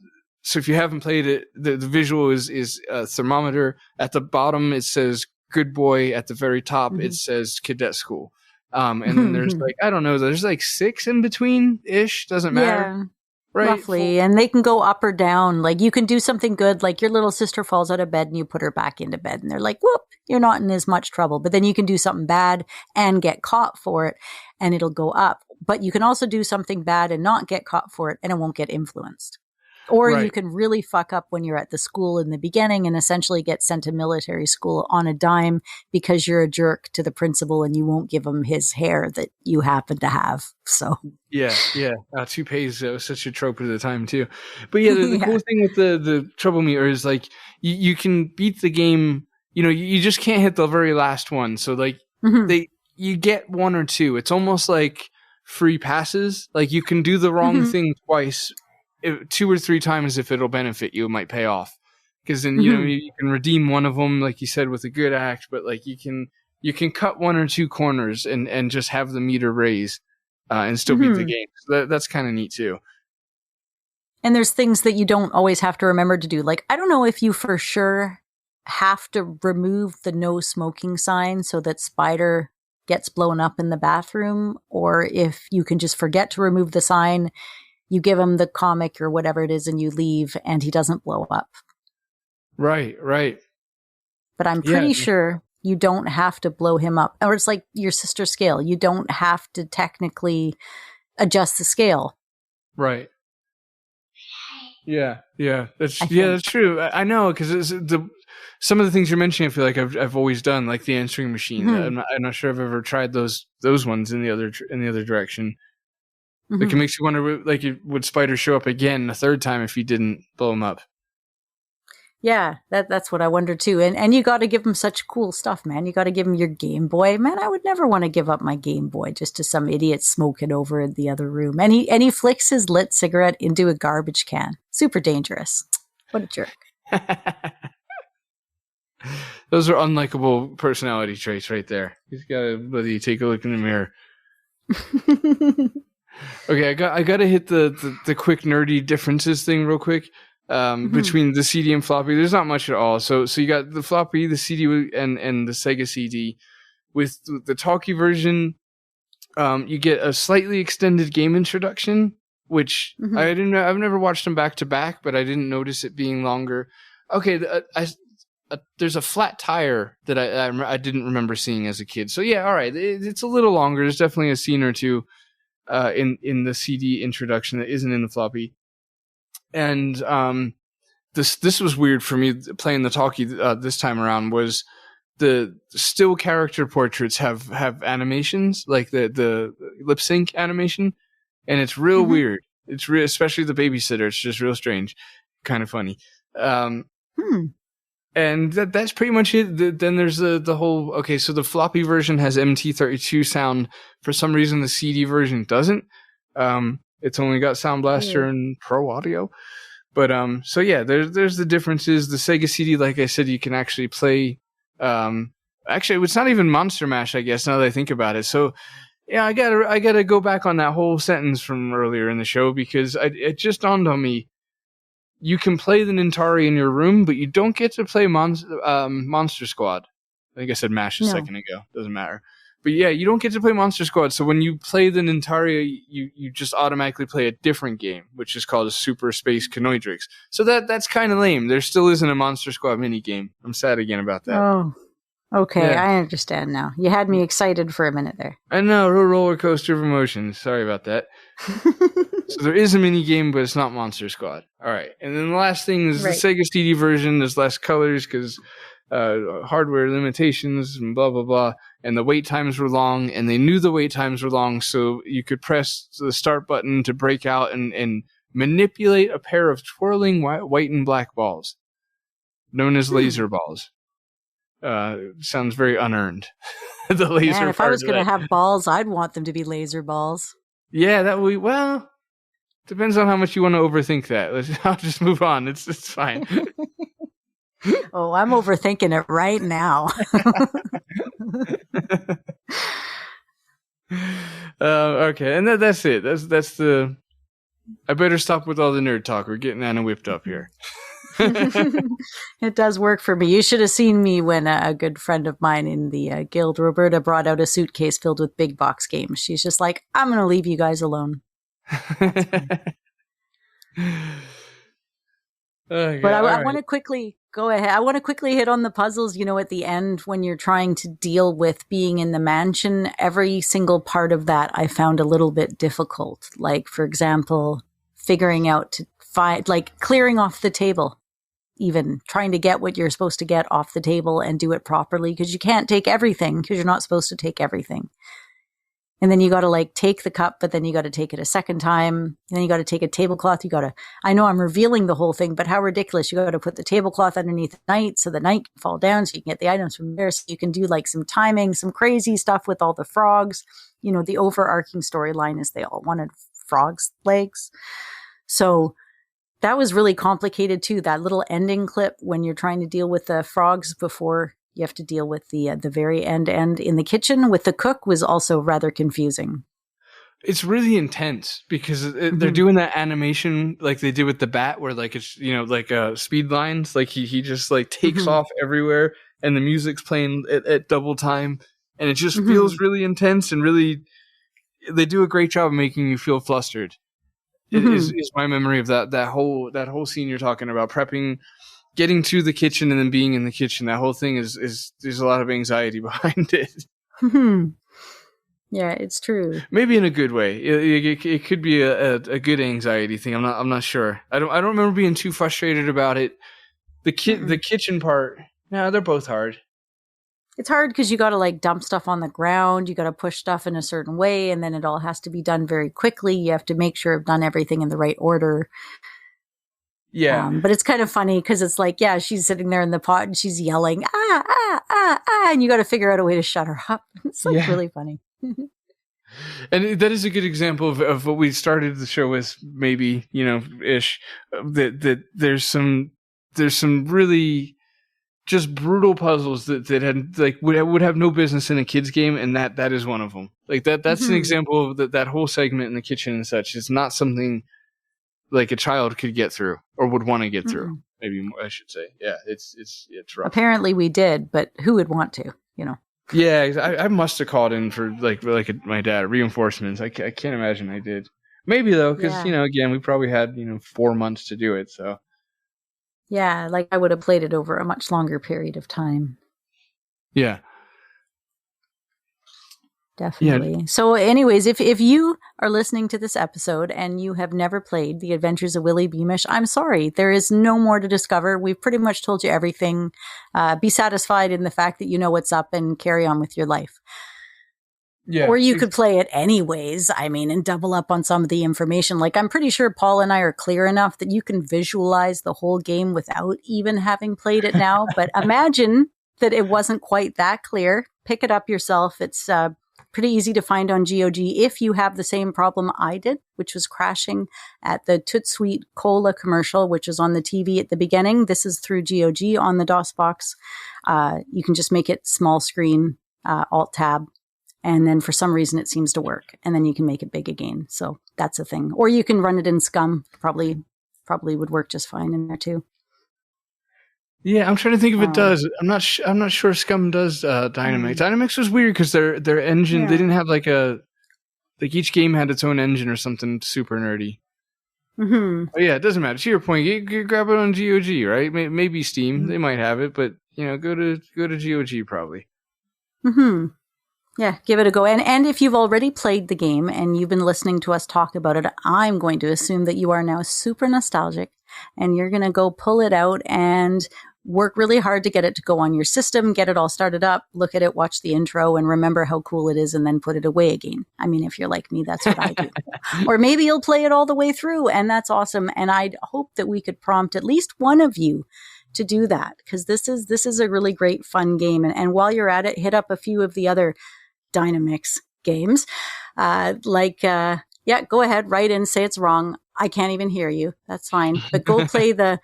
Speaker 2: if you haven't played it, the visual is a thermometer. At the bottom, it says good boy. At the very top, it says cadet school. And then there's there's like 6 in between ish. Doesn't matter.
Speaker 1: Yeah.
Speaker 2: Right?
Speaker 1: Roughly. And they can go up or down. Like you can do something good. Like your little sister falls out of bed and you put her back into bed and they're like, whoop, you're not in as much trouble. But then you can do something bad and get caught for it and it'll go up. But you can also do something bad and not get caught for it and it won't get influenced. Or you can really fuck up when you're at the school in the beginning and essentially get sent to military school on a dime because you're a jerk to the principal and you won't give him his hair that you happen to have. So
Speaker 2: yeah. Toupees, that was such a trope at the time too. But yeah, the cool thing with the trouble meter is like you can beat the game. You just can't hit the very last one. So like you get 1 or 2. It's almost like free passes. Like you can do the wrong thing twice. 2 or 3 times if it'll benefit you, it might pay off because then you can redeem one of them, like you said, with a good act. But like you can cut 1 or 2 corners and just have the meter raise and still beat the game. So that's kind of neat too.
Speaker 1: And there's things that you don't always have to remember to do. Like I don't know if you for sure have to remove the no smoking sign so that Spider gets blown up in the bathroom, or if you can just forget to remove the sign. You give him the comic or whatever it is and you leave and he doesn't blow up.
Speaker 2: Right.
Speaker 1: But I'm pretty sure you don't have to blow him up. Or it's like your sister's scale. You don't have to technically adjust the scale.
Speaker 2: Right. Yeah. That's true. I know because some of the things you're mentioning, I feel like I've always done, like the answering machine. I'm not sure I've ever tried those ones in the other direction. Like it makes you wonder, like, would Spider show up again a third time if you didn't blow him up?
Speaker 1: Yeah, that's what I wonder too. And you got to give him such cool stuff, man. You got to give him your Game Boy. Man, I would never want to give up my Game Boy just to some idiot smoking over in the other room. And he flicks his lit cigarette into a garbage can. Super dangerous. What a jerk.
Speaker 2: Those are unlikable personality traits right there. He's got to let you take a look in the mirror. Okay, I got to hit the quick nerdy differences thing real quick. Between the CD and floppy, there's not much at all. So you got the floppy, the CD, and the Sega CD. With the talkie version, you get a slightly extended game introduction, which I've never watched them back to back, but I didn't notice it being longer. Okay, there's a flat tire that I didn't remember seeing as a kid. So yeah, all right, it's a little longer. There's definitely a scene or two in the CD introduction that isn't in the floppy. And this was weird for me playing the talkie this time around. Was the still character portraits have animations, like the lip sync animation, and it's real weird. It's real, especially the babysitter. It's just real strange, kind of funny. And that's pretty much it. Then there's the whole, okay, so the floppy version has MT32 sound. For some reason, the CD version doesn't. It's only got Sound Blaster and Pro Audio. But so yeah, there's the differences. The Sega CD, like I said, you can actually play. Actually, it's not even Monster Mash, I guess, now that I think about it. So yeah, I gotta go back on that whole sentence from earlier in the show, because it just dawned on me. You can play the Nintari in your room, but you don't get to play Monster Squad. I think I said Mash a second ago. Doesn't matter. But yeah, you don't get to play Monster Squad. So when you play the Nintari, you just automatically play a different game, which is called a Super Space Canoidrix. So that's kind of lame. There still isn't a Monster Squad mini game. I'm sad again about that.
Speaker 1: Oh, okay. Yeah. I understand now. You had me excited for a minute there.
Speaker 2: I know, real roller coaster of emotions. Sorry about that. So there is a mini game, but it's not Monster Squad. All right. And then the last thing is the Sega CD version. There's less colors because hardware limitations and blah, blah, blah. And the wait times were long, and they knew the wait times were long, so you could press the start button to break out and manipulate a pair of twirling white and black balls, known as laser balls. Sounds very unearned. The laser.
Speaker 1: Yeah, if I was going to have balls, I'd want them to be laser balls.
Speaker 2: Yeah, that would. Well, depends on how much you want to overthink that. I'll just move on. It's fine.
Speaker 1: Oh, I'm overthinking it right now.
Speaker 2: Okay, and that's it. That's the. I better stop with all the nerd talk. We're getting Anna whipped up here.
Speaker 1: It does work for me. You should have seen me when a good friend of mine in the guild, Roberta, brought out a suitcase filled with big box games. She's just like, I'm going to leave you guys alone.
Speaker 2: Okay,
Speaker 1: but I want to quickly go ahead. I want to quickly hit on the puzzles. At the end when you're trying to deal with being in the mansion, every single part of that I found a little bit difficult. Like, for example, figuring out to find, like clearing off the table, even trying to get what you're supposed to get off the table and do it properly, because you can't take everything, because you're not supposed to take everything. And then you got to like take the cup, but then you got to take it a second time. And then you got to take a tablecloth. I know I'm revealing the whole thing, but how ridiculous. You got to put the tablecloth underneath the knight so the knight can fall down so you can get the items from there. So you can do like some timing, some crazy stuff with all the frogs. The overarching storyline is they all wanted frogs' legs. So that was really complicated too. That little ending clip when you're trying to deal with the frogs before you have to deal with the very end in the kitchen with the cook was also rather confusing.
Speaker 2: It's really intense because they're doing that animation like they did with the bat, where like it's like speed lines. Like he just like takes off everywhere, and the music's playing at double time, and it just feels really intense and really. They do a great job of making you feel flustered. Is my memory of that whole scene you're talking about, prepping. Getting to the kitchen and then being in the kitchen, that whole thing is there's a lot of anxiety behind it.
Speaker 1: Yeah, it's true.
Speaker 2: Maybe in a good way. It could be a good anxiety thing. I'm not sure. I don't remember being too frustrated about it. The kitchen part. No, they're both hard.
Speaker 1: It's hard because you got to like dump stuff on the ground. You got to push stuff in a certain way, and then it all has to be done very quickly. You have to make sure I've done everything in the right order.
Speaker 2: Yeah.
Speaker 1: But it's kind of funny because it's like, yeah, she's sitting there in the pot and she's yelling, ah, ah, ah, ah, and you got to figure out a way to shut her up. It's like really funny.
Speaker 2: And that is a good example of what we started the show with, maybe, ish, that there's some really just brutal puzzles that had like would have no business in a kid's game, and that is one of them. Like that's an example of that whole segment in the kitchen and such. It's not something like a child could get through or would want to get through. Maybe more, I should say. Yeah, it's rough.
Speaker 1: Apparently we did, but who would want to?
Speaker 2: Yeah, I must have called in for like my dad reinforcements. I can't imagine I did. Maybe though, because again, we probably had 4 months to do it. So
Speaker 1: yeah, like I would have played it over a much longer period of time.
Speaker 2: Yeah.
Speaker 1: Definitely. Yeah. So anyways, if you are listening to this episode and you have never played The Adventures of Willy Beamish, I'm sorry. There is no more to discover. We've pretty much told you everything. Be satisfied in the fact that you know what's up and carry on with your life. Yeah. Or you could play it anyways, and double up on some of the information. Like, I'm pretty sure Paul and I are clear enough that you can visualize the whole game without even having played it now. But imagine that it wasn't quite that clear. Pick it up yourself. It's pretty easy to find on GOG if you have the same problem I did, which was crashing at the Toot Sweet Cola commercial, which is on the TV at the beginning. This is through GOG on the DOS box. You can just make it small screen, Alt-Tab, and then for some reason it seems to work. And then you can make it big again. So that's a thing. Or you can run it in Scum. Probably would work just fine in there too.
Speaker 2: Yeah, I'm trying to think if it does. I'm not sure Scum does Dynamix. Dynamix was weird because their engine, they didn't have like each game had its own engine or something super nerdy. Mm-hmm. Oh, yeah, it doesn't matter. To your point, you grab it on GOG, right? Maybe Steam, they might have it, but go to GOG probably.
Speaker 1: Mm-hmm. Yeah, give it a go. And if you've already played the game and you've been listening to us talk about it, I'm going to assume that you are now super nostalgic and you're going to go pull it out and work really hard to get it to go on your system, get it all started up, look at it, watch the intro, and remember how cool it is, and then put it away again. If you're like me, that's what I do. Or maybe you'll play it all the way through, and that's awesome. And I'd hope that we could prompt at least one of you to do that, because this is a really great, fun game. And while you're at it, hit up a few of the other Dynamix games. Go ahead, write in, say it's wrong. I can't even hear you. That's fine. But go play the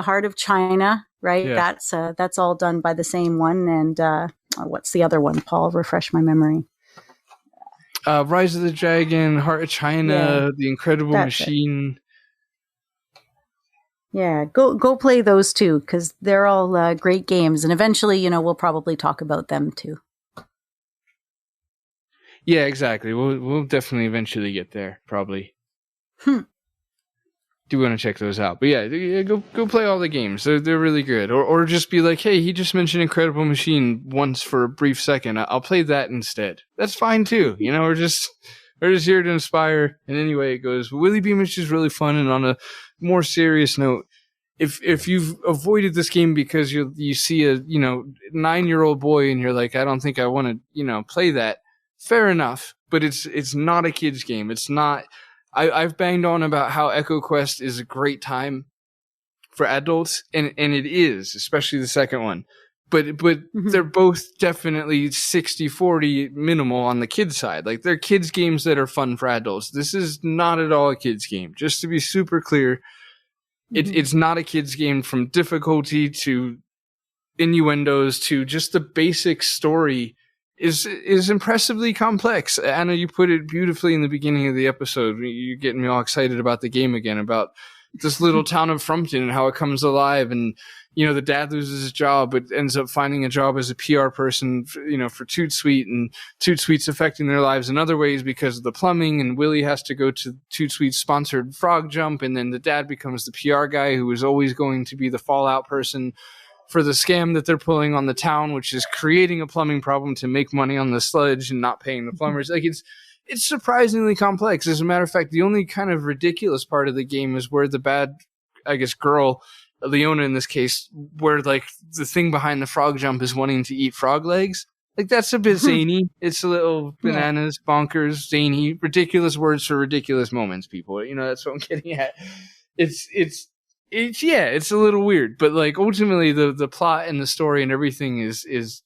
Speaker 1: Heart of China, right? Yeah. That's all done by the same one. And what's the other one, Paul? Refresh my memory.
Speaker 2: Rise of the Dragon, Heart of China, The Incredible Machine.
Speaker 1: Yeah, go play those two, because they're all great games. And eventually, we'll probably talk about them too.
Speaker 2: Yeah, exactly. We'll definitely eventually get there, probably. Do want to check those out. But yeah, go play all the games. They're really good. Or just be like, hey, he just mentioned Incredible Machine once for a brief second. I'll play that instead. That's fine too. We're just here to inspire in any way it goes. Willy Beamish is really fun. And on a more serious note, if you've avoided this game because you see a 9-year-old boy and you're like, I don't think I want to play that. Fair enough, but it's not a kid's game. It's not. I've banged on about how Echo Quest is a great time for adults, and it is, especially the second one. But they're both definitely 60-40 minimal on the kids side. Like, they're kids games that are fun for adults. This is not at all a kids game. Just to be super clear, it's not a kids game, from difficulty to innuendos to just the basic story. Is impressively complex. Anna, you put it beautifully in the beginning of the episode. You're getting me all excited about the game again, about this little town of Frumpton and how it comes alive. And, the dad loses his job, but ends up finding a job as a PR person, for Toot Sweet, and Toot Sweet's affecting their lives in other ways because of the plumbing. And Willy has to go to Toot Sweet's sponsored frog jump. And then the dad becomes the PR guy who is always going to be the fallout person for the scam that they're pulling on the town, which is creating a plumbing problem to make money on the sludge and not paying the plumbers. Like, it's surprisingly complex. As a matter of fact, the only kind of ridiculous part of the game is where the bad, I guess, girl, Leona in this case, where like the thing behind the frog jump is wanting to eat frog legs. Like, that's a bit zany. It's a little bananas, bonkers, zany, ridiculous words for ridiculous moments, people. That's what I'm getting at. It's a little weird, but like, ultimately the plot and the story and everything is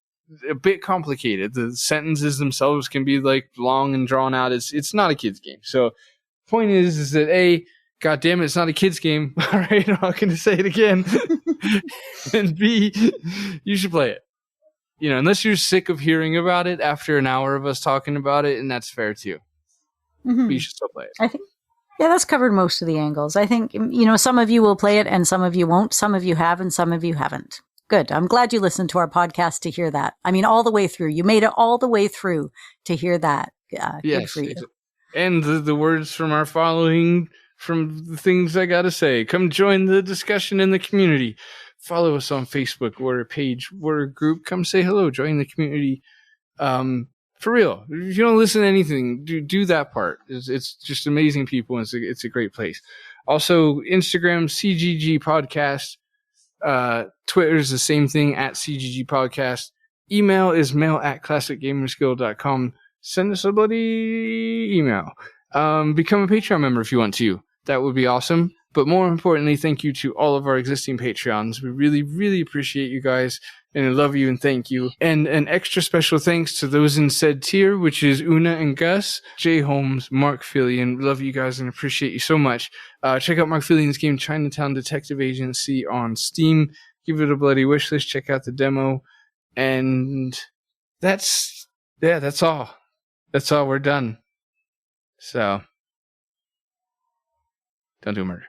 Speaker 2: a bit complicated. The sentences themselves can be like long and drawn out. It's not a kid's game. So point is that God damn it, it's not a kid's game. All right, I'm not going to say it again. And B, you should play it. You know, unless you're sick of hearing about it after an hour of us talking about it, and that's fair too. But you should still play it.
Speaker 1: I think, yeah, that's covered most of the angles. I think, you know, some of you will play it and some of you won't. Some of you have and some of you haven't. Good. I'm glad you listened to our podcast to hear that. I mean, all the way through. You made it all the way through to hear that. Yes, good for you.
Speaker 2: And the words from our following, from the things I got to say. Come join the discussion in the community. Follow us on Facebook. We're a page. We're a group. Come say hello. Join the community. For real. If you don't listen to anything, do that part. It's just amazing people. And it's a great place. Also, Instagram, CGG Podcast. Twitter is the same thing, at CGG Podcast. Email is mail@classicgamersguild.com. Send us a bloody email. Become a Patreon member if you want to. That would be awesome. But more importantly, thank you to all of our existing Patreons. We really, really appreciate you guys, and I love you and thank you. And an extra special thanks to those in said tier, which is Una and Gus, Jay Holmes, Mark Fillion. We love you guys and appreciate you so much. Check out Mark Fillion's game, Chinatown Detective Agency, on Steam. Give it a bloody wish list. Check out the demo. And that's all. That's all. We're done. So, don't do murder.